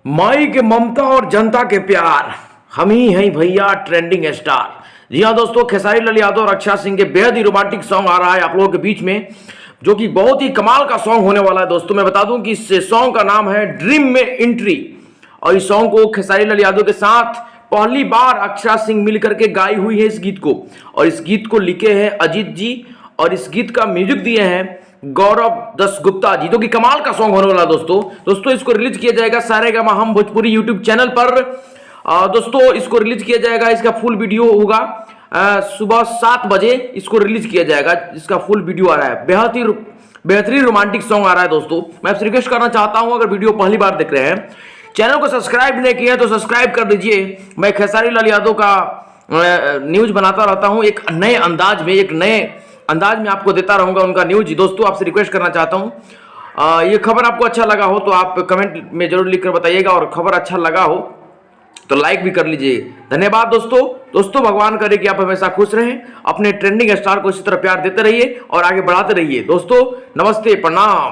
माई के ममता और जनता के प्यार, हम ही हैं भैया ट्रेंडिंग स्टार। जी हाँ दोस्तों, खेसारी लाल यादव और अक्षय सिंह के बेहद ही रोमांटिक सॉन्ग आ रहा है आप लोगों के बीच में, जो कि बहुत ही कमाल का सॉन्ग होने वाला है। दोस्तों मैं बता दूं कि इस सॉन्ग का नाम है ड्रीम में एंट्री, और इस सॉन्ग को खेसारी लाल यादव के साथ पहली बार अक्षय सिंह मिलकर के गाई हुई है इस गीत को। और इस गीत को लिखे हैं अजीत जी, और इस गीत का म्यूजिक दिए हैं गौरव दसगुप्ता जी, जो कि कमाल का सॉन्ग होने वाला है। दोस्तों इसको रिलीज किया जाएगा सारेगामा हम भोजपुरी यूट्यूब चैनल पर। दोस्तों इसको रिलीज किया जाएगा, इसका फुल वीडियो होगा सुबह 7 बजे इसको रिलीज किया जाएगा। इसका फुल वीडियो आ रहा है, बेहतरीन रोमांटिक सॉन्ग आ रहा है। दोस्तों मैं आपसे रिक्वेस्ट करना चाहता हूं, अगर वीडियो पहली बार देख रहे हैं, चैनल को सब्सक्राइब नहीं किया तो सब्सक्राइब कर दीजिए। मैं खेसारी लाल यादव का न्यूज बनाता रहता हूं, एक नए अंदाज में आपको देता रहूंगा उनका न्यूज। दोस्तों आपसे रिक्वेस्ट करना चाहता हूं, ये खबर आपको अच्छा लगा हो तो आप कमेंट में जरूर लिखकर बताइएगा, और खबर अच्छा लगा हो तो लाइक भी कर लीजिए। धन्यवाद दोस्तों भगवान करे कि आप हमेशा खुश रहें, अपने ट्रेंडिंग स्टार को इसी तरह प्यार देते रहिए और आगे बढ़ाते रहिए। दोस्तों नमस्ते, प्रणाम।